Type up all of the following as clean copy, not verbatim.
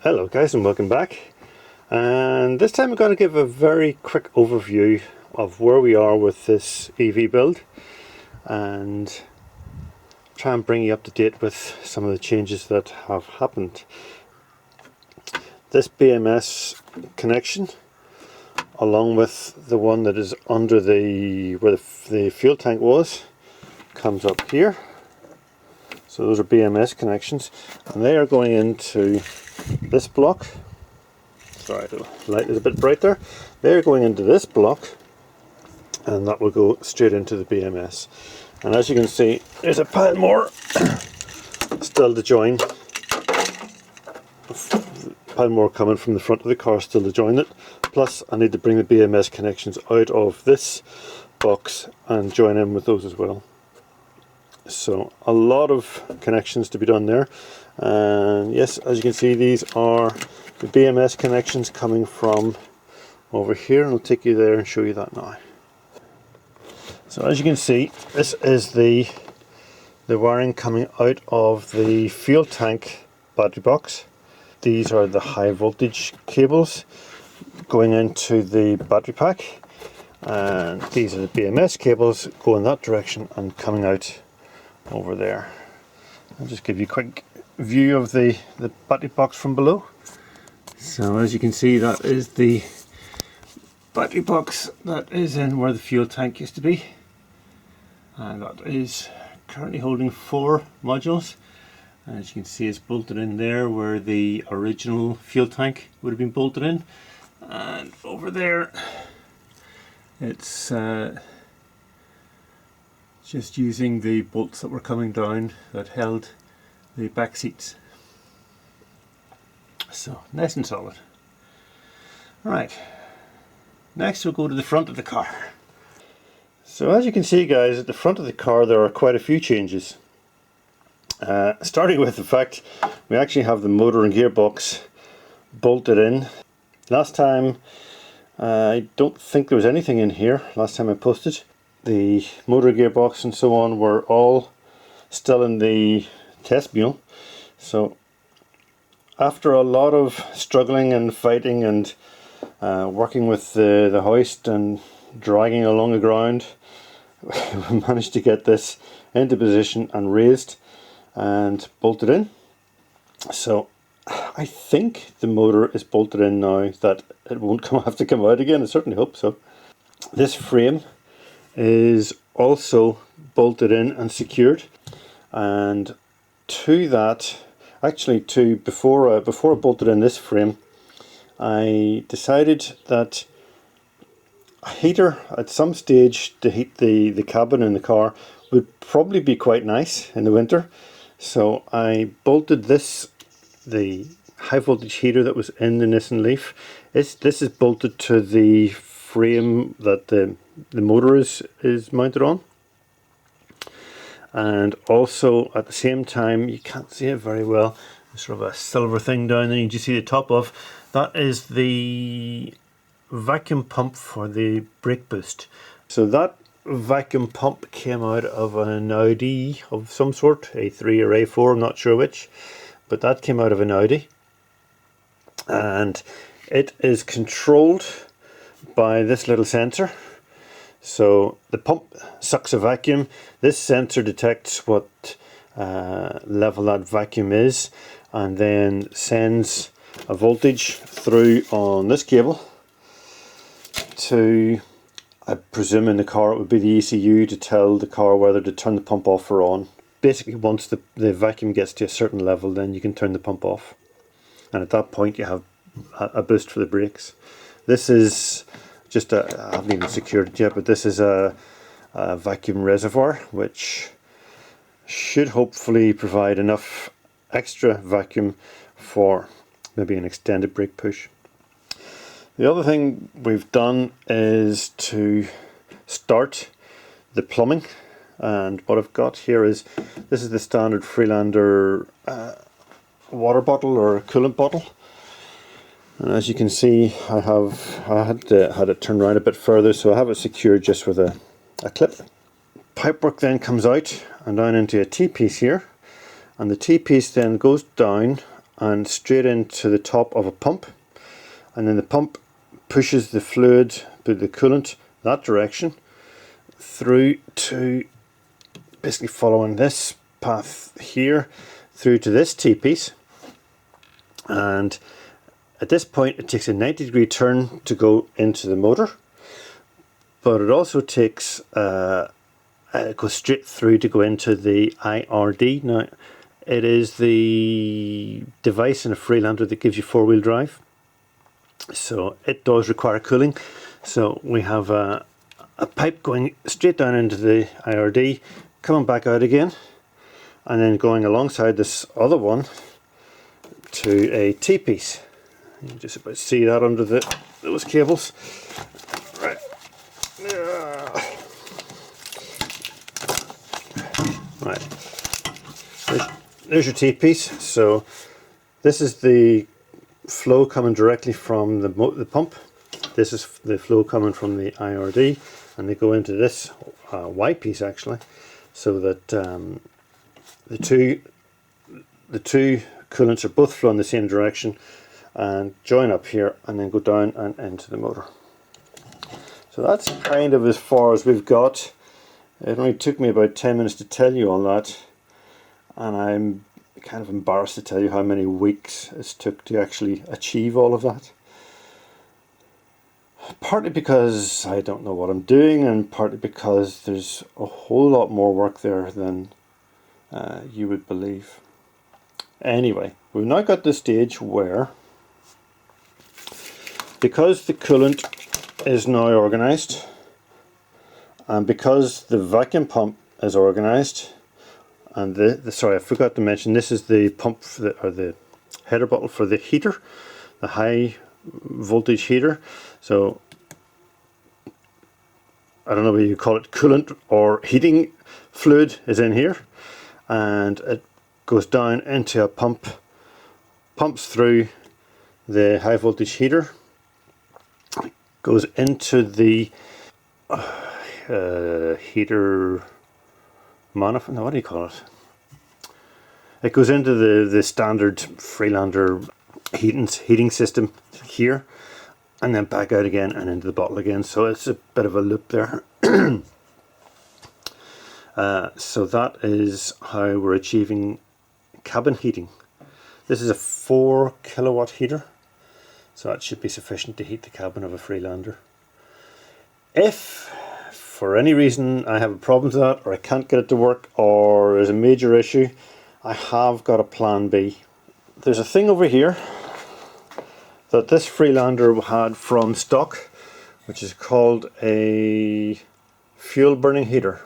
Hello guys and welcome back, and this time I'm going to give a very quick overview of where we are with this EV build and try and bring you up to date with some of the changes that have happened. This BMS connection, along with the one that is under where the fuel tank was, comes up here. So those are BMS connections, and they are going into this block. Sorry, the light is a bit bright there. They're going into this block, and that will go straight into the BMS. And as you can see, there's a pile more still to join. A pile more coming from the front of the car still to join it. Plus, I need to bring the BMS connections out of this box and join in with those as well. So a lot of connections to be done there, and yes, as you can see, these are the BMS connections coming from over here, and I'll take you there and show you that now. So as you can see, this is the wiring coming out of the fuel tank battery box. These are the high voltage cables going into the battery pack, and these are the BMS cables going that direction and coming out over there. I'll just give you a quick view of the battery box from below. So as you can see, that is the battery box that is in where the fuel tank used to be, and that is currently holding 4 modules. And as you can see, it's bolted in there where the original fuel tank would have been bolted in, and over there it's just using the bolts that were coming down that held the back seats. So nice and solid. Right, next we'll go to the front of the car. So as you can see guys, at the front of the car there are quite a few changes. Starting with the fact we actually have the motor and gearbox bolted in. Last time I don't think there was anything in here last time I posted. The motor, gearbox and so on were all still in the test mule. So after a lot of struggling and fighting and working with the hoist and dragging along the ground, we managed to get this into position and raised and bolted in. So I think the motor is bolted in now, that it won't have to come out again. I certainly hope so. This frame is also bolted in and secured, and to that, actually before I bolted in this frame, I decided that a heater at some stage to heat the cabin in the car would probably be quite nice in the winter. So I bolted the high voltage heater that was in the Nissan Leaf. This is bolted to the frame that the motor is mounted on, and also at the same time, you can't see it very well, there's sort of a silver thing down there you can see the top of. That is the vacuum pump for the brake boost. So that vacuum pump came out of an Audi of some sort, A3 or A4, I'm not sure which, but that came out of an Audi, and it is controlled by this little sensor. So the pump sucks a vacuum. This sensor detects what level that vacuum is, and then sends a voltage through on this cable to, I presume in the car it would be the ECU, to tell the car whether to turn the pump off or on. Basically, once the vacuum gets to a certain level, then you can turn the pump off, and at that point you have a boost for the brakes. This is just I haven't even secured it yet, but this is a vacuum reservoir which should hopefully provide enough extra vacuum for maybe an extended brake push. The other thing we've done is to start the plumbing, and what I've got here is, this is the standard Freelander water bottle or coolant bottle. And as you can see, I had it turned around a bit further, so I have it secured just with a clip. Pipework then comes out and down into a T-piece here, and the T-piece then goes down and straight into the top of a pump, and then the pump pushes the fluid, the coolant, that direction through to, basically following this path here through to this T-piece, and at this point it takes a 90-degree turn to go into the motor, but it also takes it goes straight through to go into the IRD. Now, it is the device in a Freelander that gives you four-wheel drive, so it does require cooling. So we have a pipe going straight down into the IRD, coming back out again, and then going alongside this other one to a T-piece. You can just about see that under those cables. Right. Right. There's your T-piece. So this is the flow coming directly from the pump. This is the flow coming from the IRD, and they go into this Y-piece actually, so that the two coolants are both flowing the same direction and join up here and then go down and into the motor. So that's kind of as far as we've got. It only took me about 10 minutes to tell you all that, and I'm kind of embarrassed to tell you how many weeks it took to actually achieve all of that. Partly because I don't know what I'm doing, and partly because there's a whole lot more work there than you would believe. Anyway, we've now got the stage where, because the coolant is now organized, and because the vacuum pump is organized, and sorry, I forgot to mention, this is the pump for or the header bottle for the heater, the high voltage heater. So I don't know whether you call it coolant or heating fluid is in here, and it goes down into a pump, pumps through the high voltage heater, goes into the heater manifold. No, what do you call it? It goes into the standard Freelander heating system here, and then back out again and into the bottle again. So it's a bit of a loop there. So that is how we're achieving cabin heating. This is a 4 kilowatt heater, so that should be sufficient to heat the cabin of a Freelander. If for any reason I have a problem with that, or I can't get it to work, or there's a major issue, I have got a plan B. There's a thing over here that this Freelander had from stock, which is called a fuel burning heater.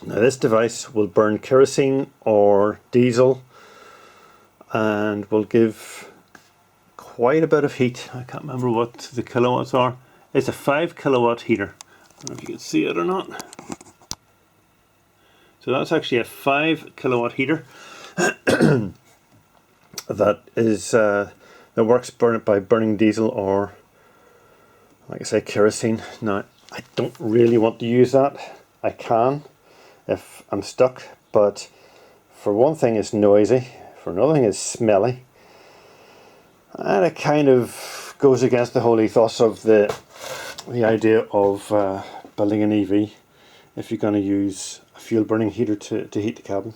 Now this device will burn kerosene or diesel and will give quite a bit of heat. I can't remember what the kilowatts are. It's a 5 kilowatt heater. I don't know if you can see it or not. So that's actually a 5 kilowatt heater that works by burning diesel or, like I say, kerosene. Now I don't really want to use that. I can if I'm stuck, but for one thing it's noisy, for another thing it's smelly, and it kind of goes against the whole ethos of the idea of building an EV if you're going to use a fuel burning heater to heat the cabin.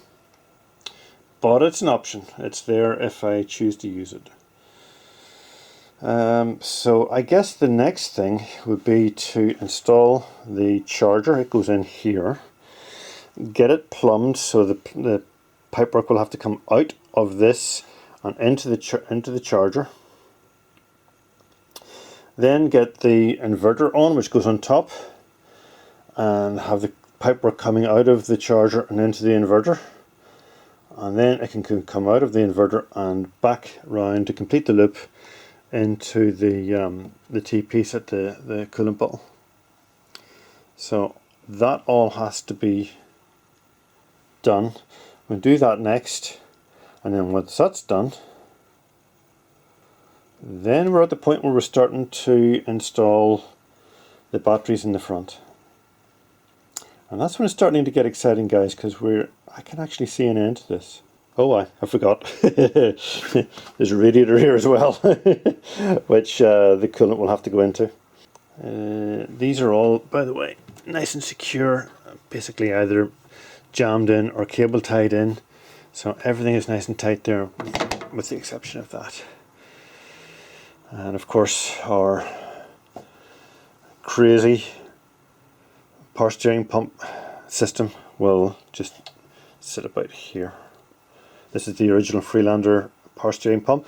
But it's an option, it's there if I choose to use it. So I guess the next thing would be to install the charger. It goes in here. Get it plumbed so the pipework will have to come out of this and into the charger. Then get the inverter on, which goes on top, and have the pipework coming out of the charger and into the inverter. And then it can come out of the inverter and back round to complete the loop into the T-piece at the coolant bottle. So that all has to be done. We'll do that next, and then once that's done, then we're at the point where we're starting to install the batteries in the front. And that's when it's starting to get exciting, guys, because I can actually see an end to this. Oh, I forgot. There's a radiator here as well, which the coolant will have to go into. These are all, by the way, nice and secure, basically either jammed in or cable tied in, so everything is nice and tight there, with the exception of that. And of course our crazy power steering pump system will just sit about here. This is the original Freelander power steering pump,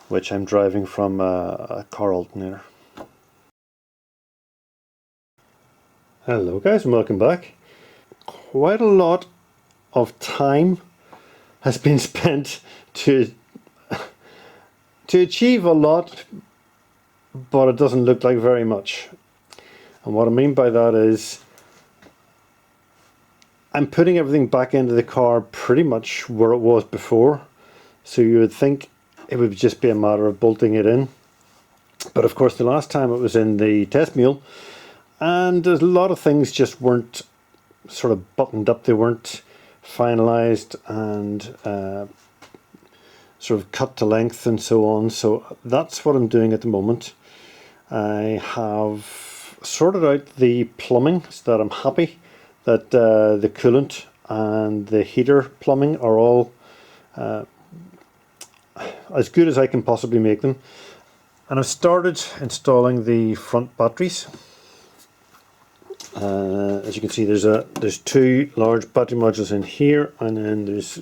which I'm driving from a car alternator. Hello guys and welcome back. Quite a lot of time has been spent to achieve a lot, but it doesn't look like very much. And what I mean by that is I'm putting everything back into the car pretty much where it was before, so you would think it would just be a matter of bolting it in. But of course the last time it was in the test mule, and a lot of things just weren't sort of buttoned up, they weren't finalized and sort of cut to length and so on. So that's what I'm doing at the moment. I have sorted out the plumbing so that I'm happy that the coolant and the heater plumbing are all as good as I can possibly make them. And I've started installing the front batteries. As you can see, there's two large battery modules in here, and then there's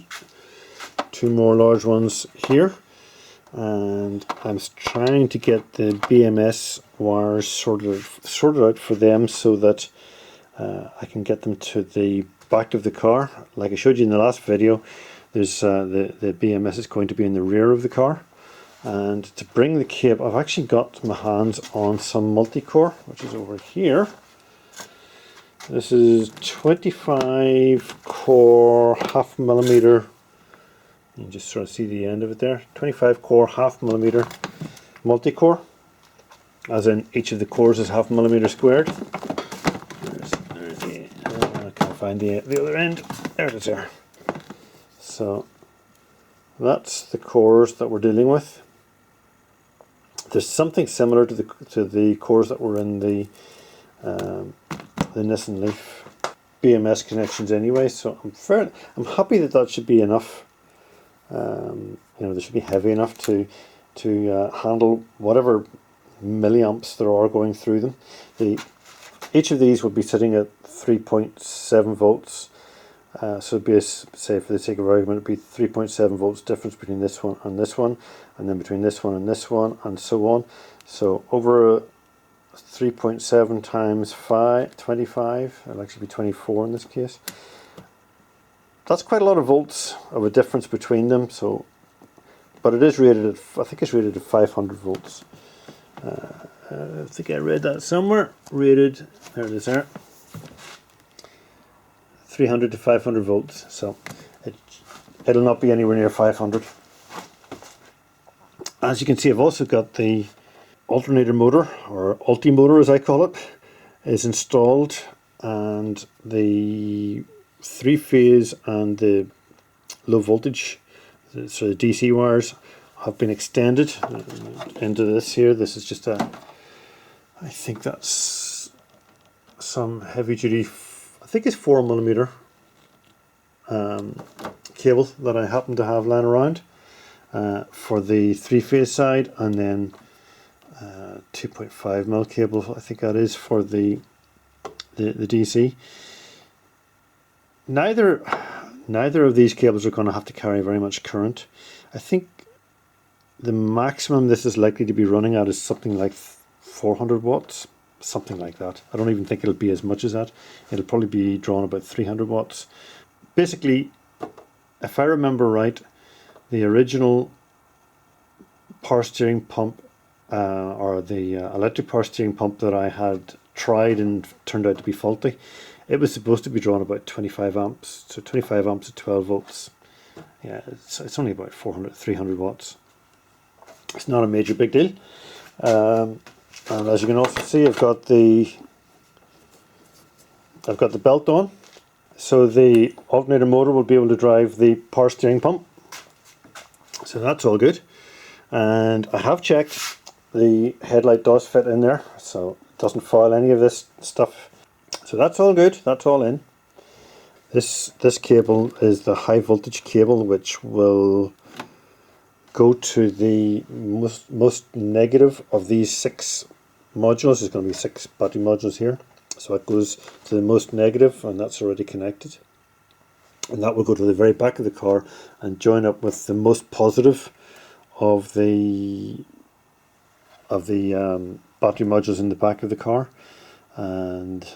two more large ones here. And I'm trying to get the BMS wires sorted out for them so that I can get them to the back of the car. Like I showed you in the last video, there's the BMS is going to be in the rear of the car. And to bring the cable, I've actually got my hands on some multi-core, which is over here. This is 25 core 0.5 millimeter. You can just sort of see the end of it there. 25 core 0.5 millimeter multi-core, as in each of the cores is 0.5 millimeter squared. There's the, I can't find the other end. There it is there. So that's the cores that we're dealing with. There's something similar to the cores that were in the Nissan Leaf BMS connections anyway, so I'm happy that should be enough. You know, they should be heavy enough to handle whatever milliamps there are going through them. Each of these would be sitting at 3.7 volts, so it'd be say for the sake of argument, it'd be 3.7 volts difference between this one, and then between this one, and so on. So over 3.7 times 25, it'll actually be 24 in this case. That's quite a lot of volts of a difference between them. So, but it is rated at, I think it's rated at 500 volts. I think I read that somewhere. Rated, there it is there. 300 to 500 volts. So it'll not be anywhere near 500. As you can see, I've also got the alternator motor, or ulti-motor as I call it, is installed, and the 3-phase and the low voltage, so the DC wires, have been extended into this here. This is just a, I think that's some heavy duty, I think it's 4 millimeter cable that I happen to have lying around for the 3-phase side, and then 2.5 mil cable, I think that is, for the DC. Neither of these cables are going to have to carry very much current. I think the maximum this is likely to be running at is something like 400 watts, something like that. I don't even think it'll be as much as that. It'll probably be drawn about 300 watts. Basically, if I remember right, the original power steering pump, or the electric power steering pump that I had tried and turned out to be faulty, it was supposed to be drawn about 25 amps, so 25 amps at 12 volts. Yeah, it's only about 300 watts. It's not a major big deal. And as you can also see, I've got the belt on, so the alternator motor will be able to drive the power steering pump, So that's all good. And I have checked, the headlight does fit in there, so it doesn't foil any of this stuff. So that's all good, that's all in. This cable is the high voltage cable, which will go to the most negative of these 6 modules. There's going to be 6 battery modules here. So it goes to the most negative, and that's already connected. And that will go to the very back of the car and join up with the most positive of the battery modules in the back of the car, and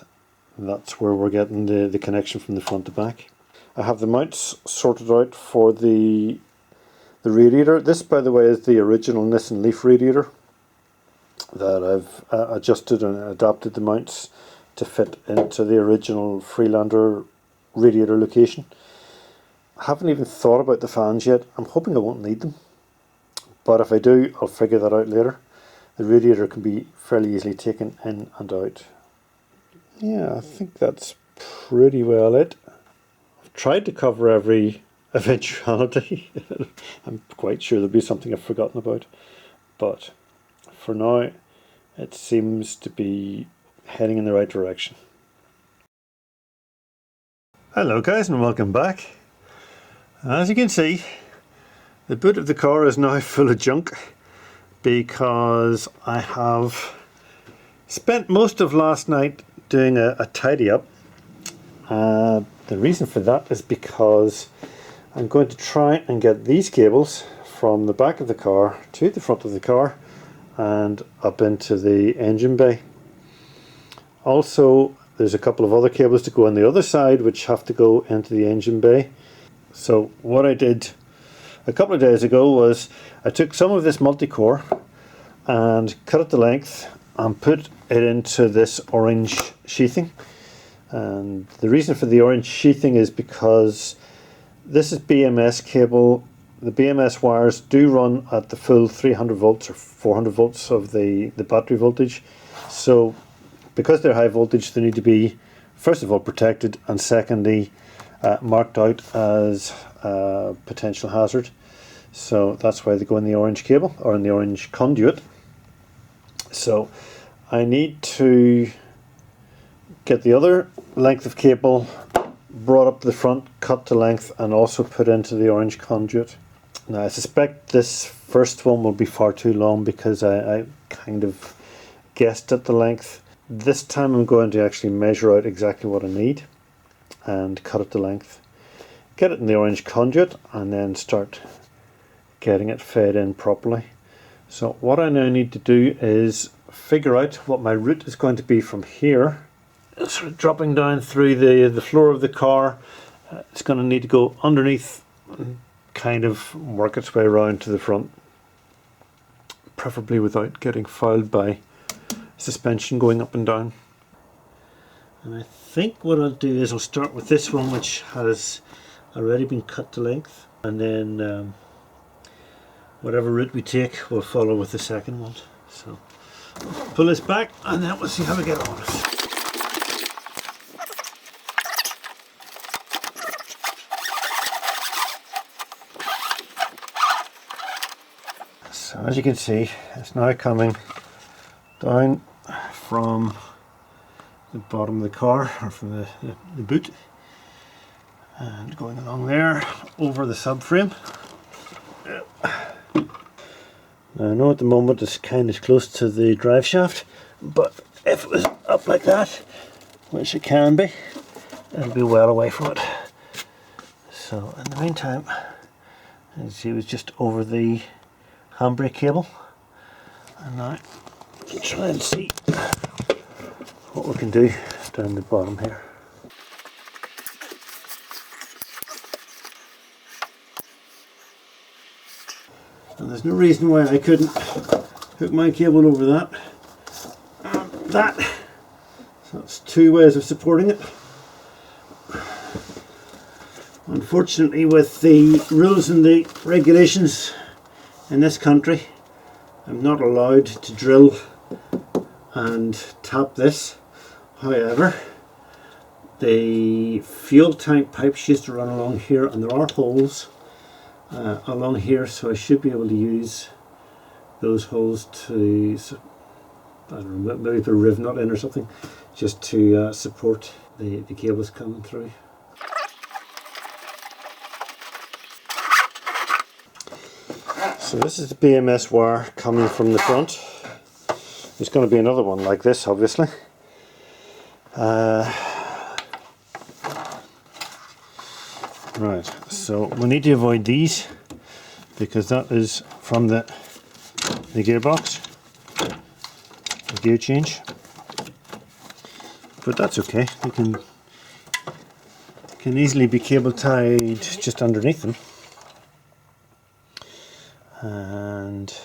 that's where we're getting the connection from the front to back. I have the mounts sorted out for the radiator. This, by the way, is the original Nissan Leaf radiator that I've adjusted and adapted the mounts to fit into the original Freelander radiator location. I haven't even thought about the fans yet. I'm hoping I won't need them, but if I do, I'll figure that out later. The radiator can be fairly easily taken in and out. Yeah, I think that's pretty well it. I've tried to cover every eventuality. I'm quite sure there'll be something I've forgotten about, but for now it seems to be heading in the right direction. Hello guys, and welcome back. As you can see, the boot of the car is now full of junk because I have spent most of last night doing a tidy up. The reason for that is because I'm going to try and get these cables from the back of the car to the front of the car and up into the engine bay. Also, there's a couple of other cables to go on the other side which have to go into the engine bay. So what I did a couple of days ago was I took some of this multi-core and cut it to length and put it into this orange sheathing. And the reason for the orange sheathing is because this is BMS cable. The BMS wires do run at the full 300 volts or 400 volts of the battery voltage. So because they're high voltage, they need to be, first of all, protected, and secondly, marked out as a potential hazard. So that's why they go in the orange cable, or in the orange conduit. So I need to get the other length of cable brought up to the front, cut to length, and also put into the orange conduit. Now I suspect this first one will be far too long because I kind of guessed at the length. This time I'm going to actually measure out exactly what I need and cut it to length, get it in the orange conduit, and then start getting it fed in properly. So what I now need to do is figure out what my route is going to be from here, sort of dropping down through the floor of the car. It's going to need to go underneath and kind of work its way around to the front, preferably without getting fouled by suspension going up and down. And I think what I'll do is I'll start with this one, which has already been cut to length, and then whatever route we take we'll follow with the second one. So pull this back and then we'll see how we get on. So as you can see, it's now coming down from the bottom of the car, or from the boot, and going along there over the subframe. Now I know at the moment it's kind of close to the drive shaft, but if it was up like that, which it can be, it'll be well away from it. So in the meantime, as you see, it was just over the handbrake cable, and now we'll try and see what we can do down the bottom here. And there's no reason why I couldn't hook my cable over that and that. So that's two ways of supporting it. Unfortunately, with the rules and the regulations in this country, I'm not allowed to drill and tap this. However, the fuel tank pipes used to run along here, and there are holes along here, so I should be able to use those holes to, I don't know, maybe put a riv nut in or something, just to support the cables coming through. So this is the BMS wire coming from the front. There's going to be another one like this, obviously. Right, so we need to avoid these because that is from the gearbox, the gear change. But that's okay, you can easily be cable tied just underneath them. And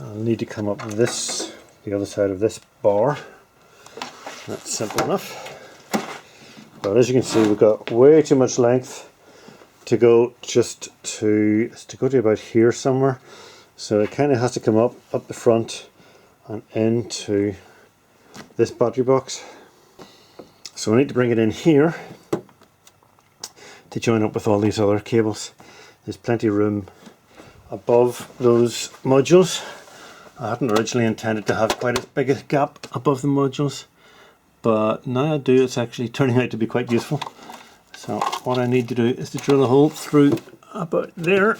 I'll need to come up this, the other side of this bar. That's simple enough. But as you can see, we've got way too much length to go to about here somewhere. So it kind of has to come up the front and into this battery box. So I need to bring it in here to join up with all these other cables. There's plenty of room above those modules. I hadn't originally intended to have quite as big a gap above the modules, but now I do, it's actually turning out to be quite useful. So what I need to do is to drill a hole through about there.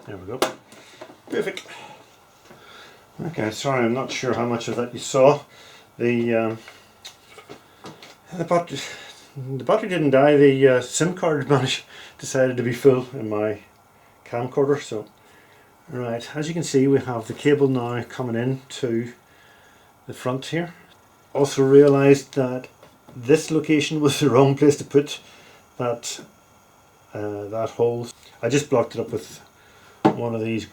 There we go. Perfect. Okay, sorry, I'm not sure how much of that you saw. The battery didn't die. The SIM card decided to be full in my camcorder. So, right, as you can see, we have the cable now coming in to the front here. Also realised that this location was the wrong place to put that hole. I just blocked it up with one of these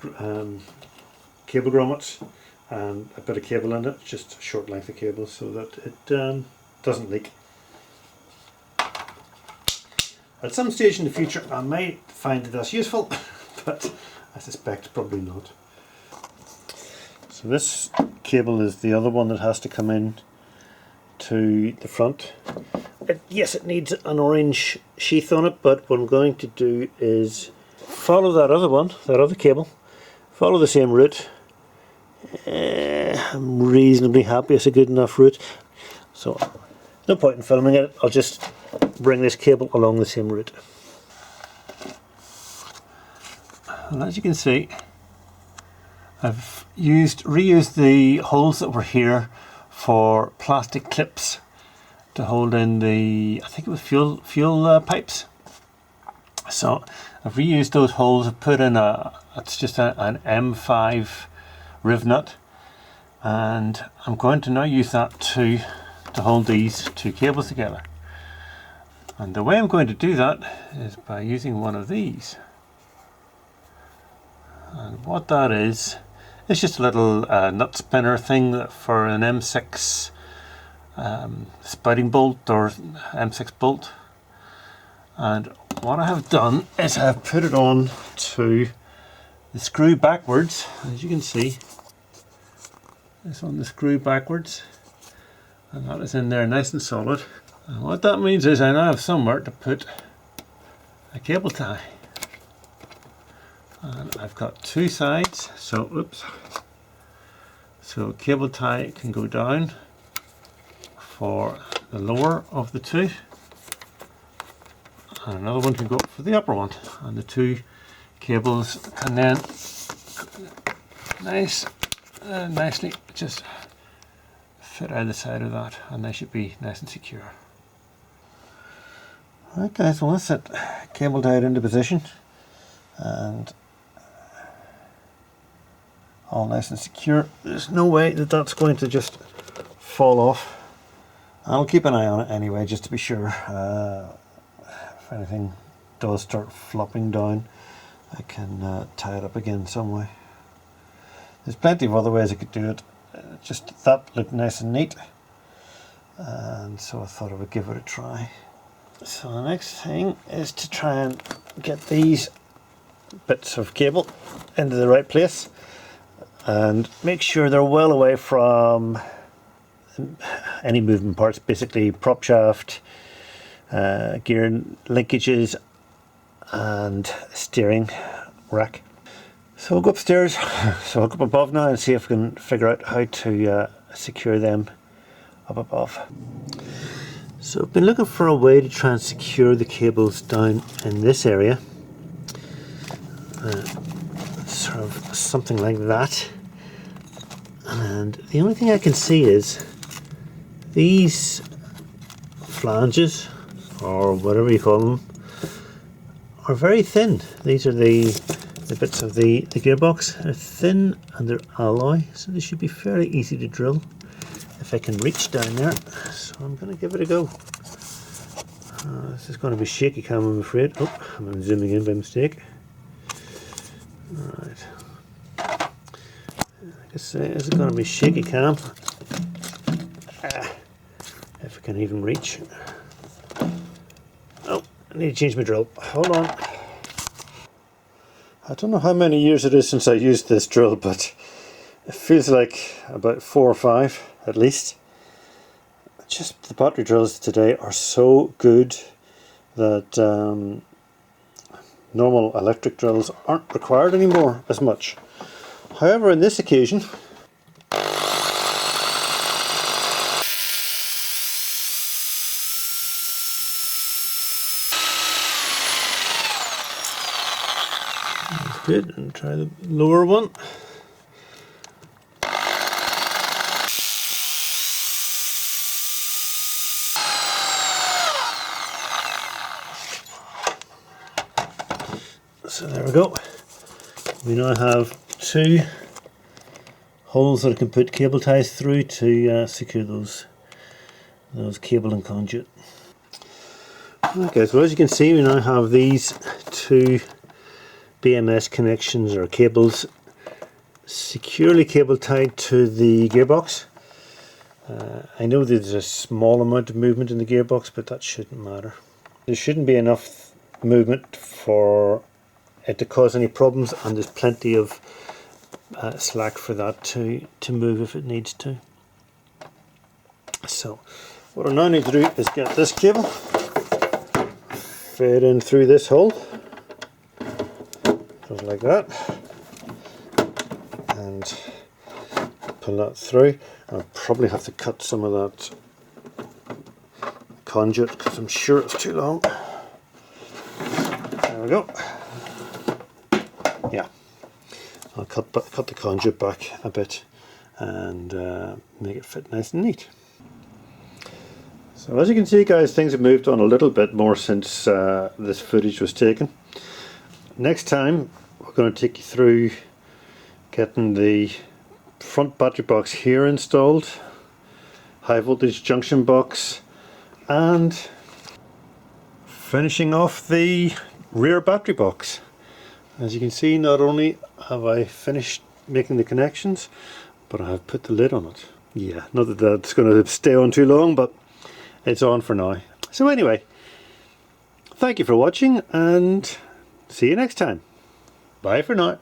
cable grommets and a bit of cable in it, just a short length of cable, so that it doesn't leak. At some stage in the future I might find that that's useful, but I suspect probably not. So this cable is the other one that has to come in to the front. Yes, it needs an orange sheath on it, but what I'm going to do is follow that other one, that other cable, follow the same route. I'm reasonably happy it's a good enough route, so no point in filming it. I'll just bring this cable along the same route. And as you can see, I've reused the holes that were here for plastic clips to hold in the, I think it was fuel pipes. So I've reused those holes. I've put in it's just an M5 riv nut, and I'm going to now use that to hold these two cables together. And the way I'm going to do that is by using one of these. And what that is, it's just a little nut spinner thing for an M6 spouting bolt or M6 bolt. And what I have done is I've put it on to the screw backwards. As you can see, it's on the screw backwards, and that is in there nice and solid. And what that means is I now have somewhere to put a cable tie. And I've got two sides, so oops. So cable tie can go down for the lower of the two, and another one can go up for the upper one, and the two cables can then nicely just fit either side of that, and they should be nice and secure. Right guys, well that's it, cable tied into position and all nice and secure. There's no way that that's going to just fall off. I'll keep an eye on it anyway, just to be sure. If anything does start flopping down, I can tie it up again some way. There's plenty of other ways I could do it. Just that looked nice and neat, and so I thought I would give it a try. So the next thing is to try and get these bits of cable into the right place and make sure they're well away from any moving parts, basically prop shaft, gear linkages and steering rack. So I'll go upstairs, so I'll go up above now and see if we can figure out how to secure them up above. So I've been looking for a way to try and secure the cables down in this area, sort of something like that, and the only thing I can see is these flanges, or whatever you call them, are very thin. These are the bits of the gearbox. They're thin and they're alloy, so they should be fairly easy to drill if I can reach down there. So I'm going to give it a go. This is going to be shaky cam, I'm afraid. Oh, I'm zooming in by mistake. Alright. Like I say, this is going to be shaky cam. If I can even reach. Oh, I need to change my drill. Hold on. I don't know how many years it is since I used this drill, but it feels like about 4 or 5 at least. Just the battery drills today are so good that normal electric drills aren't required anymore as much. However, in this occasion, that's good. And try the lower one. So there we go. We now have 2 holes that I can put cable ties through to secure those cable and conduit. Okay, so as you can see, we now have these 2 BMS connections or cables securely cable tied to the gearbox. I know there's a small amount of movement in the gearbox, but that shouldn't matter. There shouldn't be enough movement for it to cause any problems, and there's plenty of slack for that to move if it needs to. So what I now need to do is get this cable fed in through this hole, just like that, and pull that through. I'll probably have to cut some of that conduit because I'm sure it's too long. There we go. Yeah, I'll cut the conduit back a bit and make it fit nice and neat. So as you can see, guys, things have moved on a little bit more since this footage was taken. Next time we're going to take you through getting the front battery box here installed, high voltage junction box, and finishing off the rear battery box. As you can see, not only have I finished making the connections, but I have put the lid on it. Yeah, not that that's going to stay on too long, but it's on for now. So anyway, thank you for watching and see you next time. Bye for now.